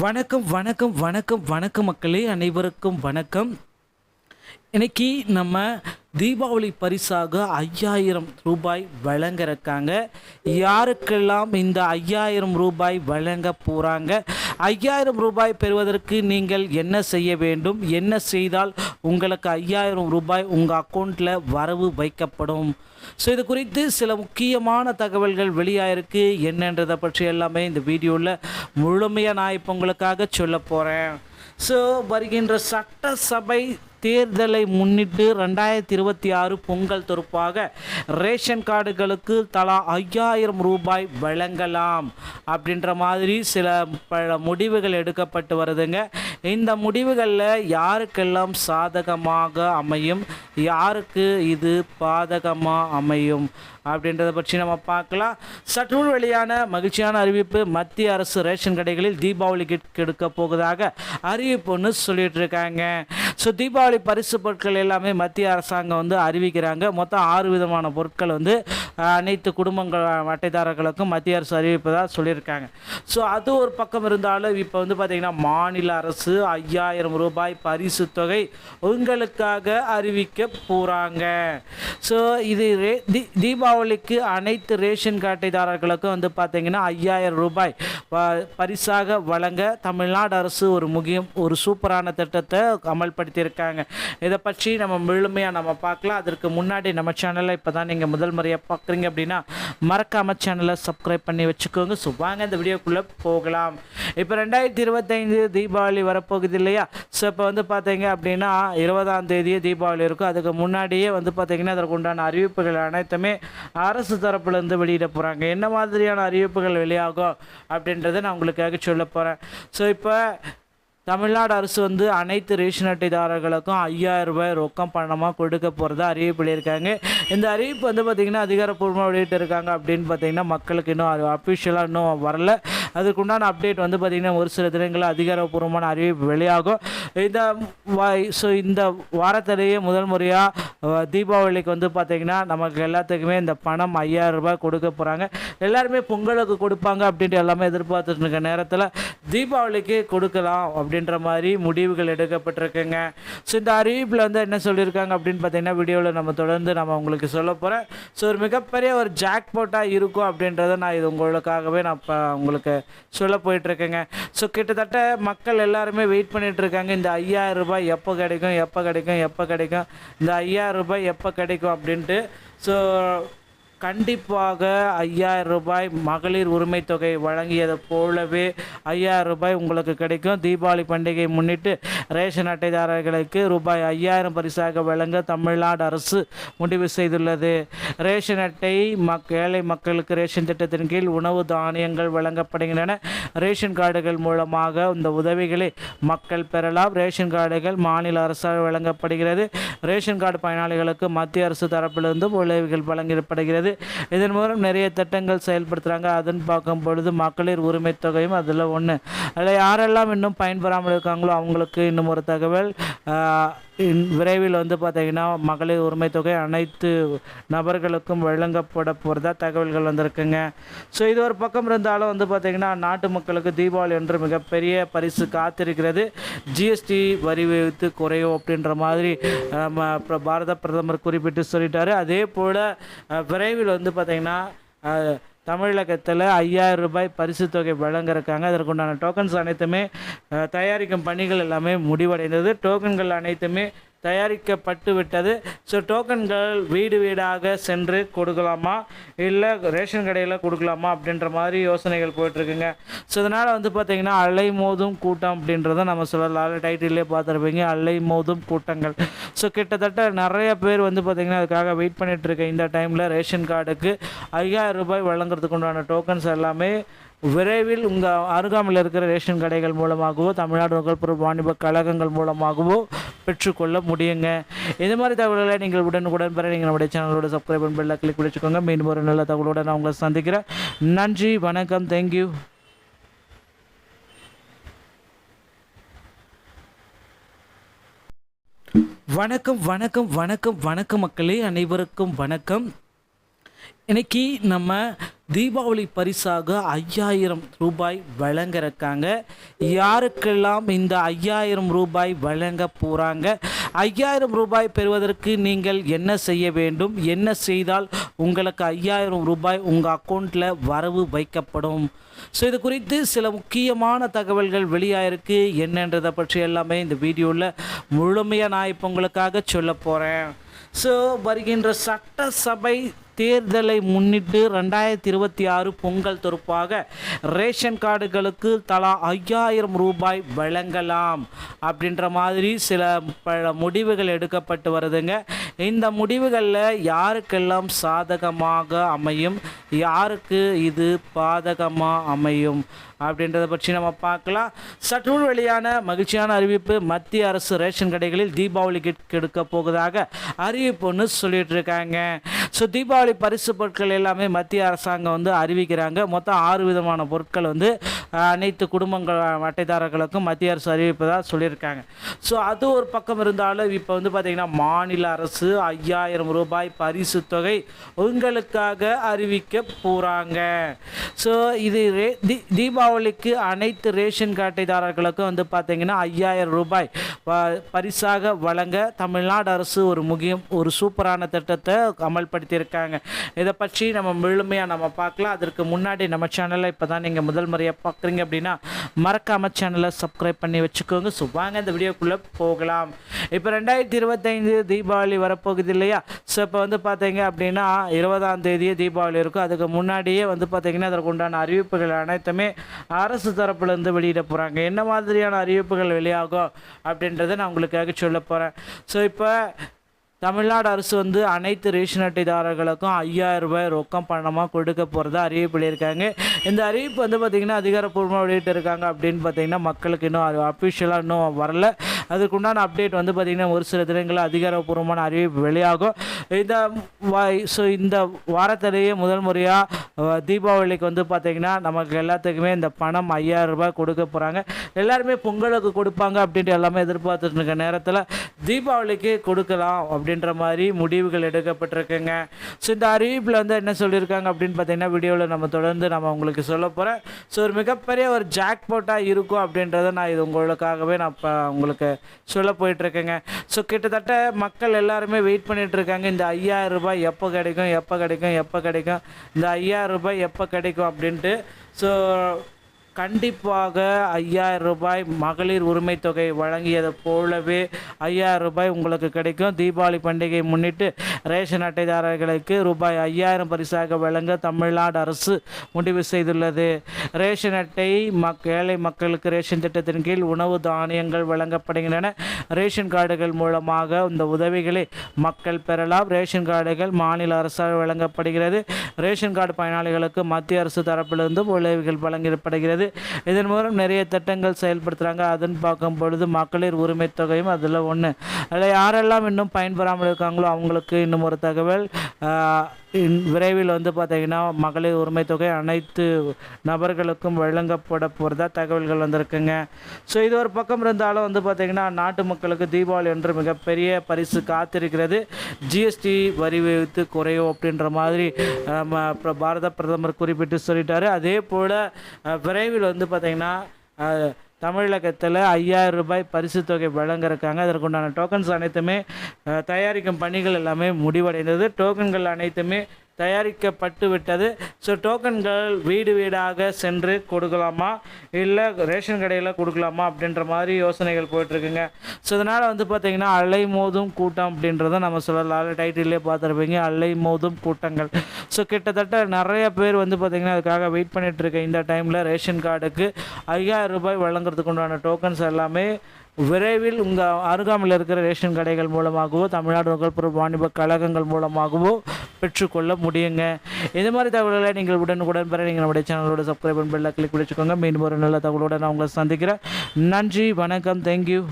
வணக்கம் வணக்கம் வணக்கம் வணக்கம் மக்களே, அனைவருக்கும் வணக்கம். இன்னைக்கு நம்ம தீபாவளி பரிசாக 5000 ரூபாய் வழங்க இருக்காங்க. யாருக்கெல்லாம் இந்த 5000 ரூபாய் வழங்க போகிறாங்க, 5000 ரூபாய் பெறுவதற்கு நீங்கள் என்ன செய்ய வேண்டும், என்ன செய்தால் உங்களுக்கு 5000 ரூபாய் உங்கள் அக்கௌண்ட்டில் வரவு வைக்கப்படும். ஸோ இது குறித்து சில முக்கியமான தகவல்கள் வெளியாயிருக்கு. என்னன்றதை பற்றி எல்லாமே இந்த வீடியோவில் முழுமையாக நான் இப்போ உங்களுக்காக சொல்ல போகிறேன். ஸோ வருகின்ற சட்டசபை தேர்தலை முன்னிட்டு 2026 பொங்கல் தொகுப்பாக ரேஷன் கார்டுகளுக்கு தலா 5000 ரூபாய் வழங்கலாம் அப்படின்ற மாதிரி சில முடிவுகள் எடுக்கப்பட்டு வருதுங்க. இந்த முடிவுகளில் யாருக்கெல்லாம் சாதகமாக அமையும், யாருக்கு இது பாதகமாக அமையும் அப்படின்றத பற்றி நம்ம பார்க்கலாம். சற்று வெளியான மகிழ்ச்சியான அறிவிப்பு, மத்திய அரசு ரேஷன் கடைகளில் தீபாவளி கிட் எடுக்க போவதாக அறிவிப்பு ஒன்று சொல்லிட்டு இருக்காங்க. ஸோ தீபாவளி பரிசு பொருட்கள் எல்லாமே மத்திய அரசாங்கம் அறிவிக்கிறாங்க. மொத்தம் 6 விதமான பொருட்கள் அனைத்து குடும்பங்கள் அட்டைதாரர்களுக்கும் மத்திய அரசு அறிவிப்பதாக சொல்லியிருக்காங்க. ஸோ அது ஒரு பக்கம் இருந்தாலும் இப்போ பார்த்திங்கன்னா மாநில அரசு 5000 ரூபாய் பரிசு தொகை உங்களுக்காக அறிவிக்க போகிறாங்க. ஸோ இது தீபாவளிக்கு அனைத்து ரேஷன் அட்டைதாரர்களுக்கும் பார்த்திங்கன்னா 5000 ரூபாய் பரிசாக வழங்க தமிழ்நாடு அரசு ஒரு சூப்பரான திட்டத்தை அமல்படுத்தியிருக்காங்க. இதை பற்றி நம்ம முழுமையாக பார்க்கலாம். அதற்கு முன்னாடி நம்ம சேனலை இப்போ தான் நீங்கள் முதல் முறையாக பார்க்குறீங்க அப்படின்னா மறக்காமல் சேனலை சப்ஸ்கிரைப் பண்ணி வச்சுக்கோங்க. ஸோ வாங்க இந்த வீடியோக்குள்ளே போகலாம். இப்போ 2025 தீபாவளி வரப்போகுது இல்லையா? ஸோ இப்போ பார்த்தீங்க அப்படின்னா 20ஆம் தேதியே தீபாவளி இருக்கும். அதுக்கு முன்னாடியே பார்த்தீங்கன்னா அதற்கு உண்டான அறிவிப்புகள் அனைத்துமே அரசு தரப்புலேருந்து வெளியிட போகிறாங்க. என்ன மாதிரியான அறிவிப்புகள் வெளியாகும் அப்படின்றத நான் உங்களுக்காக சொல்ல போகிறேன். ஸோ இப்போ தமிழ்நாடு அரசு அனைத்து ரேஷன் அட்டைதாரர்களுக்கும் 5000 ரூபாய் ரொக்கம் பணமாக கொடுக்க போகிறதா அறிவிப்பு வெளியிருக்காங்க. இந்த அறிவிப்பு பார்த்திங்கன்னா அதிகாரப்பூர்வமாக வெளியிட்டு இருக்காங்க. அப்படின்னு பார்த்திங்கன்னா மக்களுக்கு இன்னும் அஃபிஷியலாக இன்னும் வரல. அதுக்குண்டான அப்டேட் பார்த்திங்கன்னா ஒரு சில தினங்களில் அதிகாரப்பூர்வமான அறிவிப்பு வெளியாகும். இந்த வாரத்திலேயே முதல் முறையாக தீபாவளிக்கு பார்த்திங்கன்னா நமக்கு எல்லாத்துக்குமே இந்த பணம் 5000 ரூபாய் கொடுக்க போகிறாங்க. எல்லாருமே பொங்கலுக்கு கொடுப்பாங்க அப்படின்ட்டு எல்லாமே எதிர்பார்த்துட்டு இருக்க நேரத்தில் தீபாவளிக்கு கொடுக்கலாம் அப்படின்ற மாதிரி முடிவுகள் எடுக்கப்பட்டிருக்குங்க. ஸோ இந்த அறிவிப்பில் என்ன சொல்லியிருக்காங்க அப்படின்னு பார்த்தீங்கன்னா வீடியோவில் நம்ம தொடர்ந்து உங்களுக்கு சொல்ல போகிறேன். ஸோ ஒரு மிகப்பெரிய ஒரு ஜாக்பாட்டாக இருக்கும் அப்படின்றத நான் இது உங்களுக்காகவே நான் இப்போ உங்களுக்கு சொல்ல போயிட்டுருக்கேங்க. ஸோ கிட்டத்தட்ட மக்கள் எல்லாருமே வெயிட் பண்ணிகிட்டு இருக்காங்க. இந்த 5000 ரூபாய் எப்போ கிடைக்கும், இந்த 5000 ரூபாய் எப்போ கிடைக்கும் அப்படின்ட்டு. ஸோ கண்டிப்பாக 5000 ரூபாய் மகளிர் உரிமை தொகை வழங்கியது போலவே 5000 ரூபாய் உங்களுக்கு கிடைக்கும். தீபாவளி பண்டிகை முன்னிட்டு ரேஷன் அட்டைதாரர்களுக்கு ரூபாய் 5000 பரிசாக வழங்க தமிழ்நாடு அரசு முடிவு செய்துள்ளது. ரேஷன் அட்டை ஏழை மக்களுக்கு ரேஷன் திட்டத்தின் கீழ் உணவு தானியங்கள் வழங்கப்படுகின்றன. ரேஷன் கார்டுகள் மூலமாக இந்த உதவிகளை மக்கள் பெறலாம். ரேஷன் கார்டுகள் மாநில அரசால் வழங்கப்படுகிறது. ரேஷன் கார்டு பயனாளிகளுக்கு மத்திய அரசு தரப்பிலிருந்து உதவிகள் வழங்கப்படுகிறது. இதன் மூலம் நிறைய திட்டங்கள் செயல்படுத்துகிறாங்க. அதன் பார்க்கும் பொழுது மகளிர் உரிமை தொகையும் அதில் ஒன்று. அதில் யாரெல்லாம் இன்னும் பயன்பெறாமல் இருக்காங்களோ அவங்களுக்கு இன்னும் ஒரு தகவல், விரைவில் பார்த்தீங்கன்னா மகளிர் உரிமை தொகை அனைத்து நபர்களுக்கும் வழங்கப்பட போகிறதா தகவல்கள் வந்திருக்குங்க. ஸோ இது ஒரு பக்கம் இருந்தாலும் பார்த்தீங்கன்னா நாட்டு மக்களுக்கு தீபாவளி என்று மிகப்பெரிய பரிசு காத்திருக்கிறது. ஜிஎஸ்டி வரி விதித்து குறையும் அப்படின்ற மாதிரி பாரத பிரதமர் குறிப்பிட்டு சொல்லிட்டாரு. அதே போல் விரைவில் பார்த்தீங்கன்னா தமிழகத்தில் 5000 ரூபாய் பரிசு தொகை வழங்க இருக்காங்க. அதற்குண்டான டோக்கன்ஸ் அனைத்துமே தயாரிக்கும் பணிகள் எல்லாமே முடிவடைந்தது. டோக்கன்கள் அனைத்துமே தயாரிக்கப்பட்டு விட்டது. ஸோ டோக்கன்கள் வீடு வீடாக சென்று கொடுக்கலாமா இல்லை ரேஷன் கடையில் கொடுக்கலாமா அப்படின்ற மாதிரி யோசனைகள் போயிட்டுருக்குங்க. ஸோ இதனால் பார்த்திங்கன்னா அலை மோதும் கூட்டம் அப்படின்றத நம்ம சொல்லலாம். டைட்டிலே பார்த்துருப்பீங்க, அலை மோதும் கூட்டங்கள். ஸோ கிட்டத்தட்ட நிறைய பேர் பார்த்திங்கன்னா அதுக்காக வெயிட் பண்ணிகிட்ருக்கேன். இந்த டைமில் ரேஷன் கார்டுக்கு 5000 ரூபாய் வழங்குறதுக்கு உண்டான டோக்கன்ஸ் எல்லாமே விரைவில் உங்கள் அருகாமையில் இருக்கிற ரேஷன் கடைகள் மூலமாகவோ தமிழ்நாடு நுகர்பொருள் வாணிப கழகங்கள் மூலமாகவோ பெற்றுக்கொள்ள முடியுங்க. இது மாதிரி தகவல்களை நீங்கள் உடனுக்குடன் பெற நீங்கள் நம்முடைய சேனலோட சப்ஸ்கிரைப் பண்ணி பெல்லை கிளிக் பிடிச்சிக்கோங்க. மீண்டும் ஒரு நல்ல தகவலோடு நான் உங்களை சந்திக்கிறேன். நன்றி, வணக்கம், தேங்க்யூ. வணக்கம் வணக்கம் வணக்கம் வணக்கம் மக்களே, அனைவருக்கும் வணக்கம். இன்னைக்கு நம்ம தீபாவளி பரிசாக 5000 ரூபாய் வழங்க இருக்காங்க. யாருக்கெல்லாம் இந்த 5000 ரூபாய் வழங்க போகிறாங்க, 5000 ரூபாய் பெறுவதற்கு நீங்கள் என்ன செய்ய வேண்டும், என்ன செய்தால் உங்களுக்கு 5000 ரூபாய் உங்கள் அக்கௌண்ட்டில் வரவு வைக்கப்படும். ஸோ இது குறித்து சில முக்கியமான தகவல்கள் வெளியாயிருக்கு. என்னன்றதை பற்றி எல்லாமே இந்த வீடியோவில் முழுமையாக நான் இப்போ உங்களுக்காக சொல்ல போகிறேன். ஸோ வருகின்ற சட்டசபை தேர்தலை முன்னிட்டு 2026 பொங்கல் தொகுப்பாக ரேஷன் கார்டுகளுக்கு தலா 5000 ரூபாய் வழங்கலாம் அப்படின்ற மாதிரி சில பல முடிவுகள் எடுக்கப்பட்டு வருதுங்க. இந்த முடிவுகளில் யாருக்கெல்லாம் சாதகமாக அமையும், யாருக்கு இது பாதகமாக அமையும் அப்படின்றத பற்றி நம்ம பார்க்கலாம். சற்று வெளியான மகிழ்ச்சியான அறிவிப்பு, மத்திய அரசு ரேஷன் கடைகளில் தீபாவளி கிட் எடுக்க போவதாக அறிவிப்பு ஒன்று சொல்லிட்டு இருக்காங்க. ஸோ தீபாவளி பரிசு பொருட்கள் எல்லாமே மத்திய அரசாங்கம் வந்து அறிவிக்கிறாங்க. மொத்தம் 6 விதமான பொருட்கள் வந்து அனைத்து குடும்பங்கள் அட்டைதாரர்களுக்கும் மத்திய அரசு அறிவிப்பதாக சொல்லியிருக்காங்க. ஸோ அது ஒரு பக்கம் இருந்தாலும் இப்போ வந்து பார்த்திங்கன்னா மாநில அரசு 5000 ரூபாய் பரிசு தொகை உங்களுக்காக அறிவிக்க போகிறாங்க. ஸோ இது தீபாவளிக்கு அனைத்து ரேஷன் அட்டைதாரர்களுக்கும் வந்து பார்த்திங்கன்னா 5000 ரூபாய் பரிசாக வழங்க தமிழ்நாடு அரசு ஒரு சூப்பரான திட்டத்தை அமல்படுத்தியிருக்காங்க. இதை பற்றி நம்ம முழுமையாக பார்க்கலாம். அதற்கு முன்னாடி நம்ம சேனலை இப்போ தான் நீங்கள் முதல் முறையாக பார்க்குறீங்க அப்படின்னா மறக்காமல் சேனலை சப்ஸ்கிரைப் பண்ணி வச்சுக்கோங்க. ஸோ வாங்க இந்த வீடியோக்குள்ளே போகலாம். இப்போ 2025 தீபாவளி வரப்போகுது இல்லையா? ஸோ இப்போ வந்து பார்த்தீங்க அப்படின்னா 20ஆம் தேதியே தீபாவளி இருக்கும். அதுக்கு முன்னாடியே வந்து பார்த்திங்கன்னா அதற்கு உண்டான அறிவிப்புகள் அனைத்துமே அரசு தரப்புலேருந்து வெளியிட போகிறாங்க. என்ன மாதிரியான அறிவிப்புகள் வெளியாகும் அப்படின்றத நான் உங்களுக்காக சொல்ல போகிறேன். ஸோ இப்போ தமிழ்நாடு அரசு வந்து அனைத்து ரேஷன் அட்டைதாரர்களுக்கும் 5000 ரூபாய் ரொக்கம் பணமாக கொடுக்க போகிறதா அறிவிப்பு வெளியிருக்காங்க. இந்த அறிவிப்பு வந்து பார்த்திங்கன்னா அதிகாரப்பூர்வமாக வெளியிட்டு இருக்காங்க. அப்படின்னு பார்த்திங்கன்னா மக்களுக்கு இன்னும் அஃபிஷியலாக இன்னும் வரல. அதுக்குண்டான அப்டேட் வந்து பார்த்திங்கன்னா ஒரு சில தினங்களில் அதிகாரப்பூர்வமான அறிவிப்பு வெளியாகும். இந்த வாரத்திலேயே முதல் முறையாக தீபாவளிக்கு வந்து பார்த்திங்கன்னா நமக்கு எல்லாத்துக்குமே இந்த பணம் 5000 ரூபாய் கொடுக்க போகிறாங்க. எல்லாருமே பொங்கலுக்கு கொடுப்பாங்க அப்படின்ட்டு எல்லாமே எதிர்பார்த்துட்டு இருக்க நேரத்தில் தீபாவளிக்கு கொடுக்கலாம் அப்படின்ற மாதிரி முடிவுகள் எடுக்கப்பட்டிருக்குங்க. ஸோ இந்த அறிவிப்பில் வந்து என்ன சொல்லியிருக்காங்க அப்படின்னு பார்த்தீங்கன்னா வீடியோவில் நம்ம தொடர்ந்து உங்களுக்கு சொல்ல போகிறேன். ஸோ ஒரு மிகப்பெரிய ஒரு ஜாக்பாட்டாக இருக்கும் அப்படின்றத நான் இது உங்களுக்காகவே நான் இப்போ உங்களுக்கு சொல்ல போயிட்டுருக்கேங்க. ஸோ கிட்டத்தட்ட மக்கள் எல்லாருமே வெயிட் பண்ணிகிட்ருக்காங்க. இந்த 5000 ரூபாய் எப்போ கிடைக்கும், இந்த 5000 ரூபாய் எப்போ கிடைக்கும் அப்படின்ட்டு. ஸோ கண்டிப்பாக 5000 ரூபாய் மகளிர் உரிமை தொகை வழங்கியது போலவே 5000 ரூபாய் உங்களுக்கு கிடைக்கும். தீபாவளி பண்டிகை முன்னிட்டு ரேஷன் அட்டைதாரர்களுக்கு ரூபாய் 5000 பரிசாக வழங்க தமிழ்நாடு அரசு முடிவு செய்துள்ளது. ரேஷன் அட்டை ஏழை மக்களுக்கு ரேஷன் திட்டத்தின் கீழ் உணவு தானியங்கள் வழங்கப்படுகின்றன. ரேஷன் கார்டுகள் மூலமாக இந்த உதவிகளை மக்கள் பெறலாம். ரேஷன் கார்டுகள் மாநில அரசால் வழங்கப்படுகிறது. ரேஷன் கார்டு பயனாளிகளுக்கு மத்திய அரசு தரப்பிலிருந்து உதவிகள் வழங்கப்படுகிறது. இதன் மூலம் நிறைய திட்டங்கள் செயல்படுத்துகிறாங்க. அதன் பார்க்கும் பொழுது மகளிர் உரிமை தொகையும் அதில் ஒன்று. அதில் யாரெல்லாம் இன்னும் பயன்பெறாமல் இருக்காங்களோ அவங்களுக்கு இன்னும் ஒரு தகவல், விரைவில் வந்து பார்த்திங்கன்னா மகளிர் உரிமை தொகை அனைத்து நபர்களுக்கும் வழங்கப்பட போகிறதா தகவல்கள் வந்திருக்குங்க. ஸோ இது ஒரு பக்கம் இருந்தாலும் வந்து பார்த்திங்கன்னா நாட்டு மக்களுக்கு தீபாவளி என்று மிகப்பெரிய பரிசு காத்திருக்கிறது. ஜிஎஸ்டி வரி விகிதத்து குறையும் அப்படின்ற மாதிரி பாரத பிரதமர் குறிப்பிட்டு சொல்லிட்டாரு. அதே போல் விரைவில் வந்து பார்த்திங்கன்னா தமிழகத்தில் 5000 ரூபாய் பரிசு தொகை வழங்கியிருக்காங்க. அதற்குண்டான டோக்கன்ஸ் அனைத்துமே தயாரிக்கும் பணிகள் எல்லாமே முடிவடைந்தது. டோக்கன்கள் அனைத்துமே தயாரிக்கப்பட்டு விட்டது. ஸோ டோக்கன்கள் வீடு வீடாக சென்று கொடுக்கலாமா இல்லை ரேஷன் கடையில் கொடுக்கலாமா அப்படின்ற மாதிரி யோசனைகள் போயிட்டுருக்குங்க. ஸோ இதனால் வந்து பார்த்திங்கன்னா அலை மோதும் கூட்டம் அப்படின்றத நம்ம சொல்லலாம். டைட்டிலே பார்த்துருப்பீங்க, அலை மோதும் கூட்டங்கள். ஸோ கிட்டத்தட்ட நிறைய பேர் வந்து பார்த்திங்கன்னா அதுக்காக வெயிட் பண்ணிகிட்ருக்கேன். இந்த டைமில் ரேஷன் கார்டுக்கு 5000 ரூபாய் வழங்குறதுக்கு உண்டான டோக்கன்ஸ் எல்லாமே விரைவில் உங்கள் அருகாமையில் இருக்கிற ரேஷன் கடைகள் மூலமாகவோ தமிழ்நாடு நுகர்பொருள் வாணிப கழகங்கள் மூலமாகவோ பெற்றுக்கொள்ள முடியுங்க. இது மாதிரி தகவல்களை நீங்கள் உடனுக்குடன் பெற நீங்கள் நம்முடைய சேனலோட சப்ஸ்கிரைப் பண்ணி பெல்லை கிளிக் பண்ணிச்சுக்கோங்க. மீண்டும் ஒரு நல்ல தகவலோடு நான் உங்களை சந்திக்கிறேன். நன்றி, வணக்கம், தேங்க்யூ.